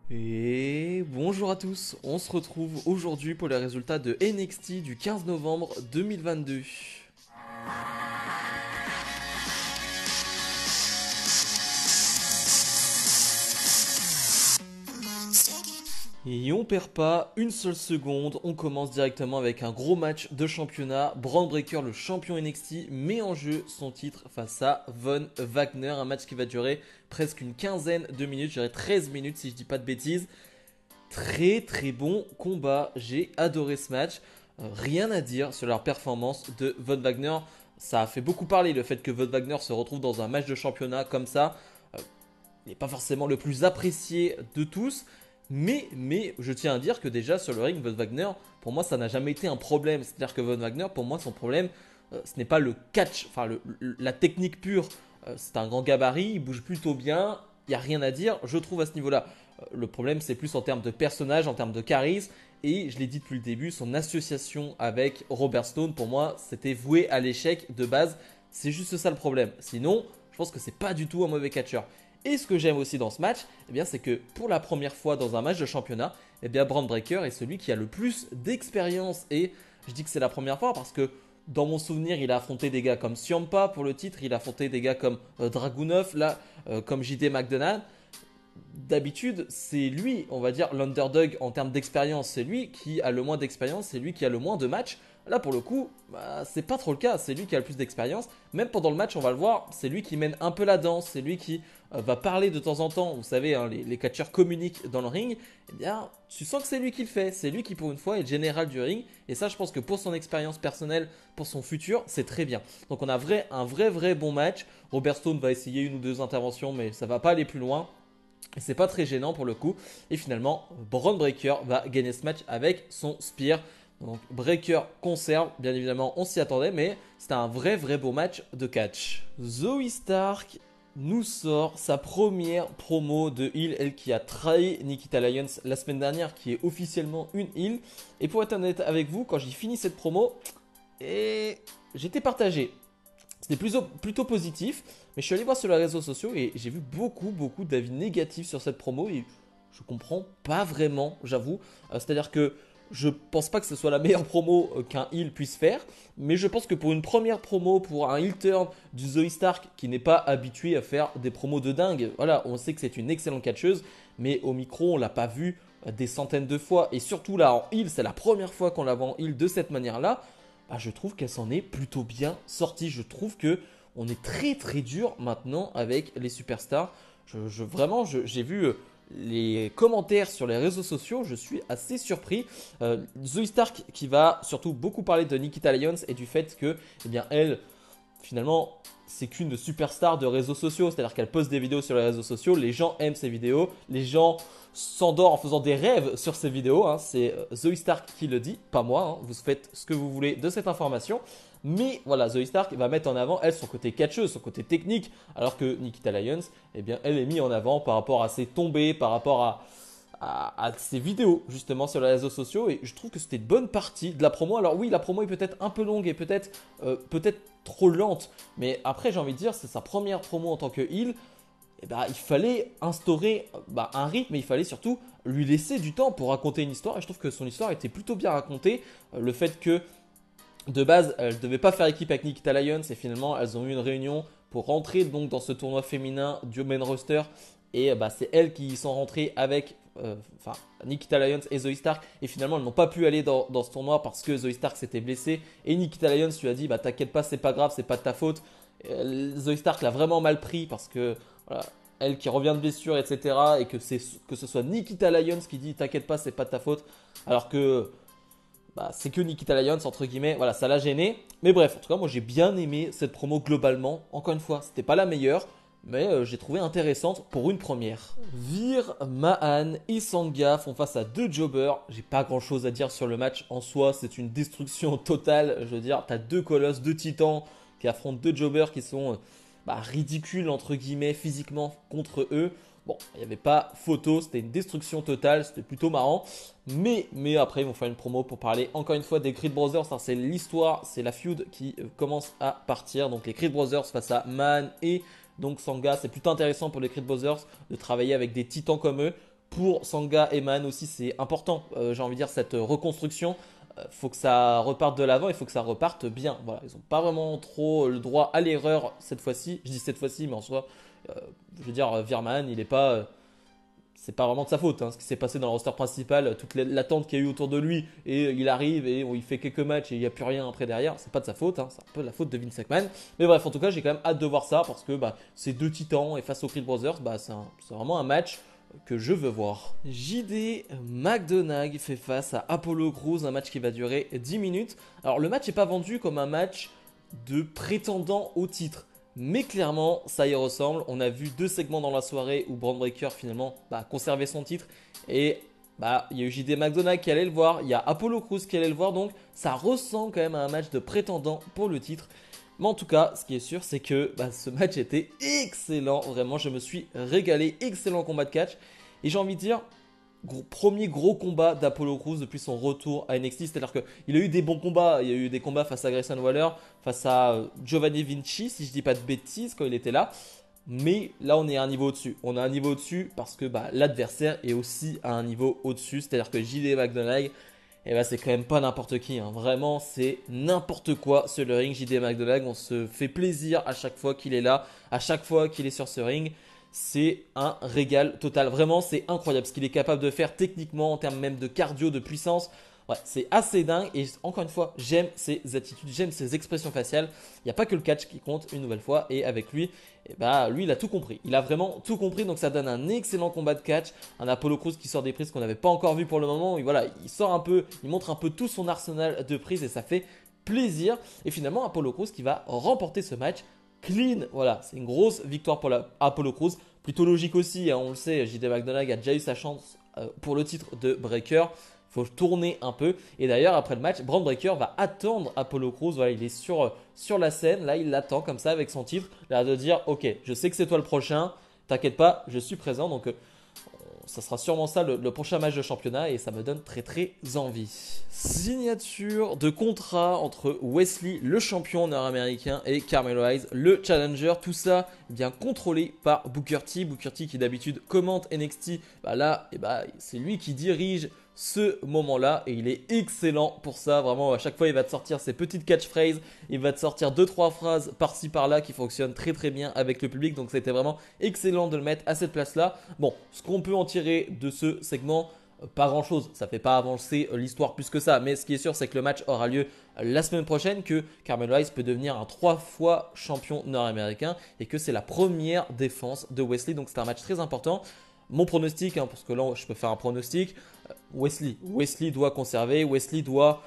Et bonjour à tous, on se retrouve aujourd'hui pour les résultats de NXT du 15 novembre 2022. Et on perd pas une seule seconde, on commence directement avec un gros match de championnat. Braun Breaker, le champion NXT, met en jeu son titre face à Von Wagner. Un match qui va durer presque une quinzaine de minutes, je dirais 13 minutes si je dis pas de bêtises. Très très bon combat, j'ai adoré ce match. Rien à dire sur leur performance de Von Wagner. Ça a fait beaucoup parler le fait que Von Wagner se retrouve dans un match de championnat comme ça. Il n'est pas forcément le plus apprécié de tous. Mais je tiens à dire que déjà sur le ring, Von Wagner, pour moi ça n'a jamais été un problème. C'est-à-dire que Von Wagner, pour moi son problème, ce n'est pas le catch, enfin la technique pure. C'est un grand gabarit, il bouge plutôt bien, il n'y a rien à dire, je trouve à ce niveau-là. Le problème c'est plus en termes de personnage, en termes de charisme. Et je l'ai dit depuis le début, son association avec Robert Stone, pour moi, c'était voué à l'échec de base. C'est juste ça le problème. Sinon, je pense que c'est pas du tout un mauvais catcheur. Et ce que j'aime aussi dans ce match, c'est que pour la première fois dans un match de championnat, Braun Breaker est celui qui a le plus d'expérience. Et je dis que c'est la première fois parce que dans mon souvenir, il a affronté des gars comme Ciampa pour le titre, il a affronté des gars comme Dragunov, là, comme JD McDonald. D'habitude, c'est lui, on va dire, l'underdog en termes d'expérience. C'est lui qui a le moins d'expérience, c'est lui qui a le moins de matchs. Là, pour le coup, c'est pas trop le cas. C'est lui qui a le plus d'expérience. Même pendant le match, on va le voir, c'est lui qui mène un peu la danse. C'est lui qui va parler de temps en temps. Vous savez, hein, les catcheurs communiquent dans le ring. Tu sens que c'est lui qui le fait. C'est lui qui, pour une fois, est le général du ring. Et ça, je pense que pour son expérience personnelle, pour son futur, c'est très bien. Donc, on a un vrai bon match. Robert Stone va essayer une ou deux interventions, mais ça va pas aller plus loin. Et c'est pas très gênant pour le coup. Et finalement, Braun Breaker va gagner ce match avec son spear. Donc Breaker conserve, bien évidemment, on s'y attendait, mais c'était un vrai beau match de catch. Zoey Stark nous sort sa première promo de heel, elle qui a trahi Nikita Lyons la semaine dernière, qui est officiellement une heel. Et pour être honnête avec vous, quand j'ai fini cette promo, j'étais partagé. C'était plutôt positif, mais je suis allé voir sur les réseaux sociaux et j'ai vu beaucoup d'avis négatifs sur cette promo et je comprends pas vraiment, j'avoue. C'est-à-dire que je pense pas que ce soit la meilleure promo qu'un heel puisse faire, mais je pense que pour une première promo, pour un heel turn du Zoey Stark qui n'est pas habitué à faire des promos de dingue, voilà, on sait que c'est une excellente catcheuse, mais au micro on l'a pas vu des centaines de fois et surtout là en heel, c'est la première fois qu'on la voit en heel de cette manière-là. Je trouve qu'elle s'en est plutôt bien sortie. Je trouve que on est très dur maintenant avec les superstars. Vraiment, j'ai vu les commentaires sur les réseaux sociaux, je suis assez surpris. Zoey Stark qui va surtout beaucoup parler de Nikita Lyons et du fait que, elle, finalement, c'est qu'une superstar de réseaux sociaux. C'est-à-dire qu'elle poste des vidéos sur les réseaux sociaux, les gens aiment ses vidéos, les gens s'endorment en faisant des rêves sur ces vidéos. Hein. C'est Zoey Stark qui le dit, pas moi. Hein. Vous faites ce que vous voulez de cette information. Mais voilà, Zoey Stark va mettre en avant, elle, son côté catcheuse, son côté technique, alors que Nikita Lyons, elle est mise en avant par rapport à ses tombées, par rapport à ses vidéos justement sur les réseaux sociaux et je trouve que c'était une bonne partie de la promo. Alors oui, la promo est peut-être un peu longue et peut-être trop lente, mais après j'ai envie de dire c'est sa première promo en tant que heel. Il fallait instaurer un rythme et il fallait surtout lui laisser du temps pour raconter une histoire et je trouve que son histoire était plutôt bien racontée. Le fait que de base elle ne devait pas faire équipe avec Nikita Lyons et finalement elles ont eu une réunion pour rentrer donc dans ce tournoi féminin du main roster et c'est elles qui y sont rentrées avec Nikita Lyons et Zoey Stark et finalement elles n'ont pas pu aller dans ce tournoi parce que Zoey Stark s'était blessée et Nikita Lyons lui a dit t'inquiète pas, c'est pas grave, c'est pas de ta faute. Zoey Stark l'a vraiment mal pris parce que voilà, elle qui revient de blessure etc et que ce soit Nikita Lyons qui dit t'inquiète pas, c'est pas de ta faute alors que c'est que Nikita Lyons entre guillemets, voilà, ça l'a gêné. Mais bref, en tout cas moi j'ai bien aimé cette promo globalement. Encore une fois, c'était pas la meilleure, mais j'ai trouvé intéressante pour une première. Veer Mahan et Sangha font face à deux jobbers. J'ai pas grand chose à dire sur le match en soi, c'est une destruction totale. Je veux dire, t'as deux colosses, deux titans qui affrontent deux jobbers qui sont ridicules entre guillemets physiquement contre eux. Bon, il n'y avait pas photo, c'était une destruction totale, c'était plutôt marrant. Mais après, ils vont faire une promo pour parler encore une fois des Creed Brothers. C'est l'histoire, c'est la feud qui commence à partir. Donc les Creed Brothers face à Man et donc Sangha. C'est plutôt intéressant pour les Creed Brothers de travailler avec des titans comme eux. pour Sangha et Man aussi, c'est important. J'ai envie de dire, cette reconstruction, faut que ça reparte de l'avant, il faut que ça reparte bien. Voilà, ils n'ont pas vraiment trop le droit à l'erreur cette fois-ci. Je dis cette fois-ci, mais en soi, euh, je veux dire, Virman, il est pas, c'est pas vraiment de sa faute, hein, ce qui s'est passé dans le roster principal, toute l'attente qu'il y a eu autour de lui, et il arrive et il fait quelques matchs et il n'y a plus rien après derrière, c'est pas de sa faute, hein, c'est un peu la faute de Vince McMahon. Mais bref, en tout cas, j'ai quand même hâte de voir ça parce que c'est deux titans et face aux Creed Brothers, c'est vraiment un match que je veux voir. JD McDonagh fait face à Apollo Crews, un match qui va durer 10 minutes. Alors le match n'est pas vendu comme un match de prétendant au titre. Mais clairement, ça y ressemble. On a vu 2 segments dans la soirée où Braun Breaker finalement conservait son titre. Et il y a eu JD McDonagh qui allait le voir. Il y a Apollo Crews qui allait le voir. Donc ça ressemble quand même à un match de prétendant pour le titre. Mais en tout cas, ce qui est sûr, c'est que ce match était excellent. Vraiment, je me suis régalé. Excellent combat de catch. Et j'ai envie de dire, premier gros combat d'Apollo Crews depuis son retour à NXT. C'est-à-dire qu'il a eu des bons combats. Il y a eu des combats face à Grayson Waller, face à Giovanni Vinci, si je dis pas de bêtises, quand il était là. Mais là, on est à un niveau au-dessus. On a un niveau au-dessus parce que l'adversaire est aussi à un niveau au-dessus. C'est-à-dire que JD McDonagh, c'est quand même pas n'importe qui, hein. Vraiment, c'est n'importe quoi sur le ring. JD McDonagh, on se fait plaisir à chaque fois qu'il est là, à chaque fois qu'il est sur ce ring. C'est un régal total. Vraiment, c'est incroyable ce qu'il est capable de faire techniquement, en termes même de cardio, de puissance. Ouais, c'est assez dingue. Et encore une fois, j'aime ses attitudes, j'aime ses expressions faciales. Il n'y a pas que le catch qui compte une nouvelle fois. Et avec lui, lui, il a tout compris. Il a vraiment tout compris. Donc ça donne un excellent combat de catch. Un Apollo Crews qui sort des prises qu'on n'avait pas encore vu pour le moment. Et voilà, il sort un peu, il montre un peu tout son arsenal de prises et ça fait plaisir. Et finalement, Apollo Crews qui va remporter ce match clean. Voilà, c'est une grosse victoire pour Apollo Crews. Plutôt logique aussi, hein, on le sait, JD McDonagh a déjà eu sa chance pour le titre de Breaker. Il faut tourner un peu. Et d'ailleurs, après le match, Braun Breaker va attendre Apollo Crews. Voilà, il est sur la scène. Là, il l'attend comme ça avec son titre. L'air de dire, ok, je sais que c'est toi le prochain. T'inquiète pas, je suis présent. Donc, ça sera sûrement ça le prochain match de championnat et ça me donne très très envie. Signature de contrat entre Wesley, le champion nord-américain, et Carmelo Hayes, le challenger. Tout ça bien contrôlé par Booker T. Booker T qui d'habitude commente NXT. C'est lui qui dirige ce moment-là et il est excellent pour ça. Vraiment, à chaque fois, il va te sortir ses petites catchphrases. Il va te sortir 2-3 phrases par-ci par-là qui fonctionnent très très bien avec le public. Donc, c'était vraiment excellent de le mettre à cette place-là. Bon, ce qu'on peut en tirer de ce segment, pas grand chose, ça fait pas avancer l'histoire plus que ça, mais ce qui est sûr c'est que le match aura lieu la semaine prochaine, que Carmelo Hayes peut devenir un 3 fois champion nord-américain et que c'est la première défense de Wesley, donc c'est un match très important. Mon pronostic, parce que là je peux faire un pronostic, Wesley doit conserver, Wesley doit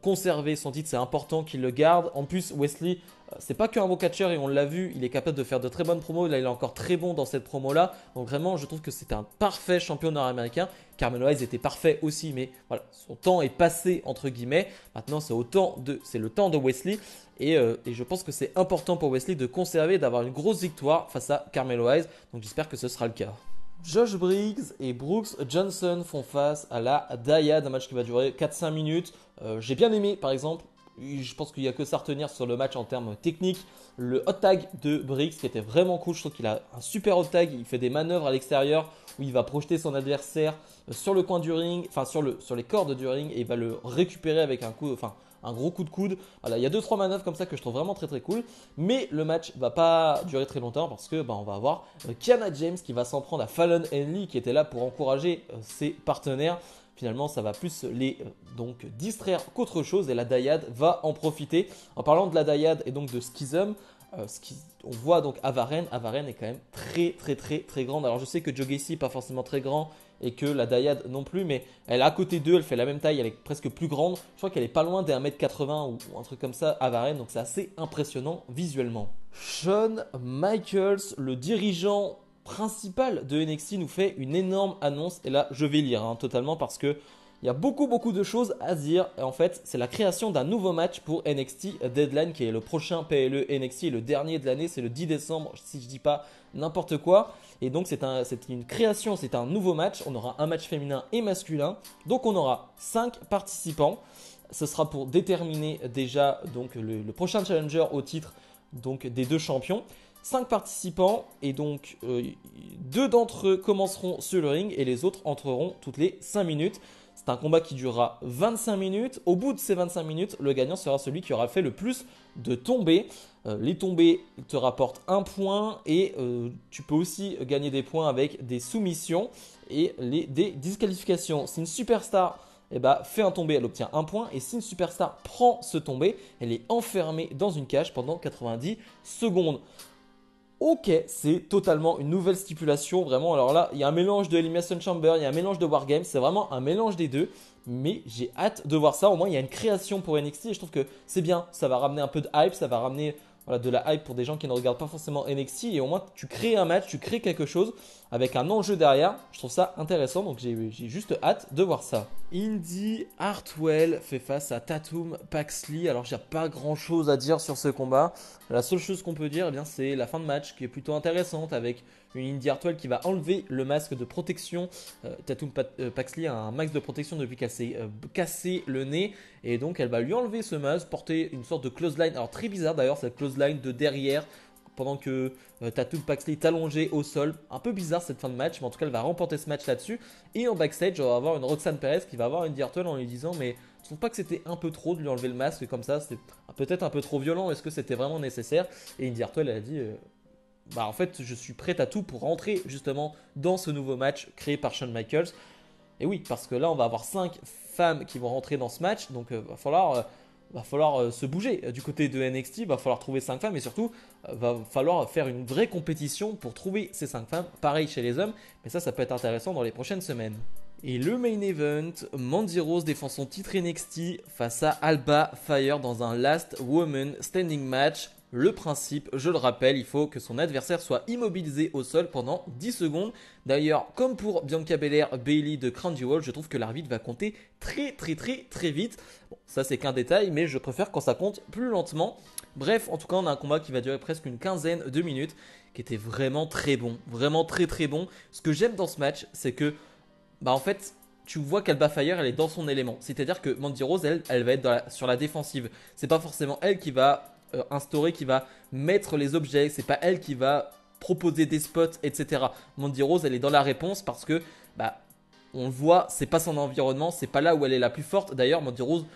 conserver son titre, c'est important qu'il le garde. En plus, Wesley, c'est pas qu'un bon catcheur et on l'a vu, il est capable de faire de très bonnes promos. Là, il est encore très bon dans cette promo-là. Donc vraiment, je trouve que c'est un parfait champion nord-américain. Carmelo Hayes était parfait aussi, mais voilà, son temps est passé entre guillemets. Maintenant, c'est le temps de Wesley. Et je pense que c'est important pour Wesley de conserver, d'avoir une grosse victoire face à Carmelo Hayes. Donc j'espère que ce sera le cas. Josh Briggs et Brooks Johnson font face à la Dyad, un match qui va durer 4-5 minutes. J'ai bien aimé, par exemple, je pense qu'il n'y a que ça à retenir sur le match en termes techniques. Le hot tag de Briggs qui était vraiment cool, je trouve qu'il a un super hot tag, il fait des manœuvres à l'extérieur où il va projeter son adversaire sur le coin du ring, enfin sur les cordes du ring et il va le récupérer avec un gros coup de coude. Voilà, il y a 2-3 manœuvres comme ça que je trouve vraiment très très cool. Mais le match va pas durer très longtemps parce que on va avoir Kiana James qui va s'en prendre à Fallon Henley qui était là pour encourager ses partenaires. Finalement, ça va plus les distraire qu'autre chose et la Dyad va en profiter. En parlant de la Dyad et donc de Schism, on voit donc Avaren. Avaren est quand même très très très très grande. Alors je sais que Joe Gacy n'est pas forcément très grand et que la Dyad non plus, mais elle est à côté d'eux, elle fait la même taille, elle est presque plus grande. Je crois qu'elle est pas loin des 1m80 ou un truc comme ça, Avaren, donc c'est assez impressionnant visuellement. Shawn Michaels, le dirigeant principal de NXT, nous fait une énorme annonce et là je vais lire totalement parce que il y a beaucoup de choses à dire. Et en fait, c'est la création d'un nouveau match pour NXT Deadline qui est le prochain PLE NXT, le dernier de l'année, c'est le 10 décembre si je dis pas n'importe quoi. Et donc c'est une création, c'est un nouveau match. On aura un match féminin et masculin. Donc on aura 5 participants. Ce sera pour déterminer déjà donc le prochain challenger au titre donc des deux champions. 5 participants et donc 2 d'entre eux commenceront sur le ring et les autres entreront toutes les 5 minutes. C'est un combat qui durera 25 minutes. Au bout de ces 25 minutes, le gagnant sera celui qui aura fait le plus de tombées. Les tombées te rapportent 1 point et tu peux aussi gagner des points avec des soumissions et des disqualifications. Si une superstar fait un tombé, elle obtient 1 point. Et si une superstar prend ce tombé, elle est enfermée dans une cage pendant 90 secondes. Ok, c'est totalement une nouvelle stipulation, vraiment. Alors là, il y a un mélange de Elimination Chamber, il y a un mélange de Wargames, c'est vraiment un mélange des deux. Mais j'ai hâte de voir ça. Au moins, il y a une création pour NXT et je trouve que c'est bien. Ça va ramener un peu de hype, ça va ramener de la hype pour des gens qui ne regardent pas forcément NXT. Et au moins, tu crées un match, tu crées quelque chose avec un enjeu derrière. Je trouve ça intéressant, donc j'ai juste hâte de voir ça. Indy Hartwell fait face à Tatum Paxley. Alors, il n'y a pas grand chose à dire sur ce combat. La seule chose qu'on peut dire, c'est la fin de match qui est plutôt intéressante avec une Indy Hartwell qui va enlever le masque de protection. Tatum Paxley a un masque de protection depuis qu'elle s'est cassé le nez. Et donc, elle va lui enlever ce masque, porter une sorte de clothesline. Alors, très bizarre d'ailleurs, cette clothesline de derrière. Pendant que Tatum Paxley est allongé au sol. Un peu bizarre cette fin de match, mais en tout cas elle va remporter ce match là-dessus. Et en backstage, on va avoir une Roxanne Perez qui va avoir Indy Hartwell en lui disant mais tu trouves pas que c'était un peu trop de lui enlever le masque comme ça, c'est peut-être un peu trop violent, est-ce que c'était vraiment nécessaire? Et Indy Hartwell elle a dit en fait je suis prête à tout pour rentrer justement dans ce nouveau match créé par Shawn Michaels. Et oui, parce que là on va avoir 5 femmes qui vont rentrer dans ce match, donc va falloir se bouger. Du côté de NXT, il va falloir trouver 5 femmes et surtout, va falloir faire une vraie compétition pour trouver ces 5 femmes. Pareil chez les hommes, mais ça peut être intéressant dans les prochaines semaines. Et le main event, Mandy Rose défend son titre NXT face à Alba Fire dans un Last Woman Standing Match. Le principe, je le rappelle, il faut que son adversaire soit immobilisé au sol pendant 10 secondes. D'ailleurs, comme pour Bianca Belair, Bayley de Crown Jewel, je trouve que l'arbitre va compter très vite. Bon, ça c'est qu'un détail, mais je préfère quand ça compte plus lentement. Bref, en tout cas, on a un combat qui va durer presque une quinzaine de minutes, qui était vraiment très bon, vraiment très bon. Ce que j'aime dans ce match, c'est que, en fait, tu vois qu'Alba Fire, elle est dans son élément. C'est-à-dire que Mandy Rose, elle va être sur la défensive. C'est pas forcément elle qui va instaurer, qui va mettre les objets, c'est pas elle qui va proposer des spots, etc. Mandy Rose, elle est dans la réponse parce que, on le voit, c'est pas son environnement, c'est pas là où elle est la plus forte. D'ailleurs, Mandy Rose,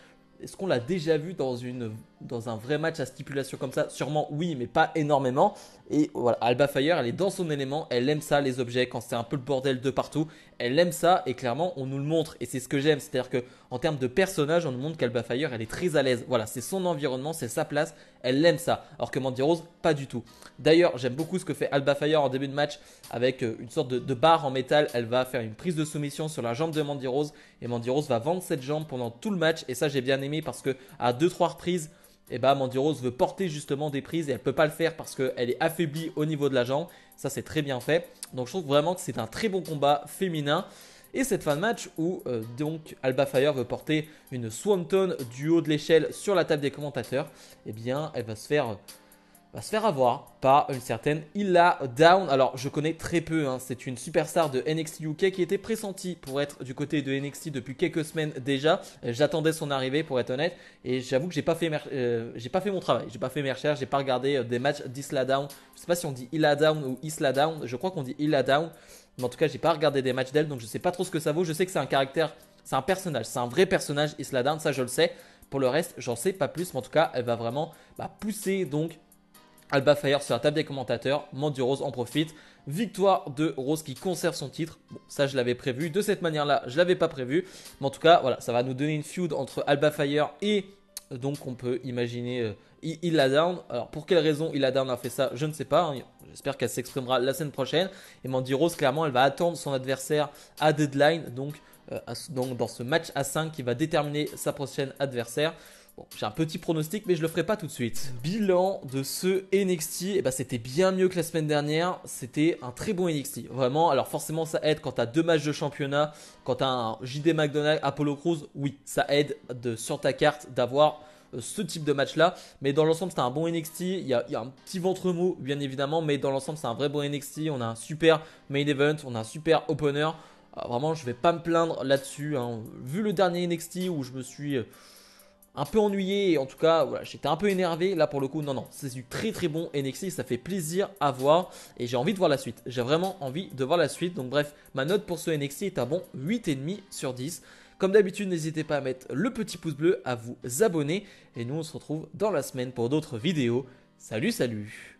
est-ce qu'on l'a déjà vu dans un vrai match à stipulation comme ça? Sûrement oui, mais pas énormément. Et voilà, Alba Fire, elle est dans son élément, elle aime ça, les objets, quand c'est un peu le bordel de partout. Elle aime ça et clairement, on nous le montre. Et c'est ce que j'aime, c'est-à-dire qu'en termes de personnage, on nous montre qu'Alba Fire, elle est très à l'aise. Voilà, c'est son environnement, c'est sa place, elle aime ça. Alors que Mandy Rose, pas du tout. D'ailleurs, j'aime beaucoup ce que fait Alba Fire en début de match avec une sorte de barre en métal. Elle va faire une prise de soumission sur la jambe de Mandy Rose et Mandy Rose va vendre cette jambe pendant tout le match. Et ça, j'ai bien aimé parce que à 2-3 reprises, Mandy Rose veut porter justement des prises et elle ne peut pas le faire parce qu'elle est affaiblie au niveau de la jambe. Ça, c'est très bien fait. Donc, je trouve vraiment que c'est un très bon combat féminin. Et cette fin de match où donc Alba Fire veut porter une Swanton du haut de l'échelle sur la table des commentateurs, elle va se faire avoir par une certaine Illa Down. Alors, je connais très peu, c'est une superstar de NXT UK qui était pressentie pour être du côté de NXT depuis quelques semaines déjà. J'attendais son arrivée pour être honnête et j'avoue que j'ai pas fait mon travail, j'ai pas fait mes recherches, j'ai pas regardé des matchs d'Isla Down. Je sais pas si on dit Illa Down ou Isla Down, je crois qu'on dit Illa Down, mais en tout cas, j'ai pas regardé des matchs d'elle donc je sais pas trop ce que ça vaut. Je sais que c'est un caractère, c'est un personnage, c'est un vrai personnage Isla Down, ça je le sais. Pour le reste, j'en sais pas plus, mais en tout cas, elle va vraiment pousser donc Alba Fire sur la table des commentateurs. Mandy Rose en profite. Victoire de Rose qui conserve son titre. Bon, ça je l'avais prévu. De cette manière-là, je l'avais pas prévu. Mais en tout cas, voilà, ça va nous donner une feud entre Alba Fire et donc on peut imaginer Illa Down. Alors pour quelle raison Illa Down a fait ça, je ne sais pas. J'espère qu'elle s'exprimera la semaine prochaine. Et Mandy Rose, clairement, elle va attendre son adversaire à deadline. Donc dans ce match à 5 qui va déterminer sa prochaine adversaire. Bon, j'ai un petit pronostic, mais je le ferai pas tout de suite. Bilan de ce NXT, c'était bien mieux que la semaine dernière. C'était un très bon NXT. Vraiment, alors forcément, ça aide quand tu as 2 matchs de championnat. Quand tu as un JD McDonald, Apollo Crews, oui, ça aide sur ta carte d'avoir ce type de match-là. Mais dans l'ensemble, c'était un bon NXT. Il y a un petit ventre mou, bien évidemment, mais dans l'ensemble, c'est un vrai bon NXT. On a un super main event, on a un super opener. Vraiment, je vais pas me plaindre là-dessus. Vu le dernier NXT où je me suis un peu ennuyé. Et en tout cas, voilà, j'étais un peu énervé. Là, pour le coup, non, c'est du très très bon NXT. Ça fait plaisir à voir. Et j'ai envie de voir la suite. J'ai vraiment envie de voir la suite. Donc bref, ma note pour ce NXT est un bon 8,5 sur 10. Comme d'habitude, n'hésitez pas à mettre le petit pouce bleu, à vous abonner. Et nous, on se retrouve dans la semaine pour d'autres vidéos. Salut, salut!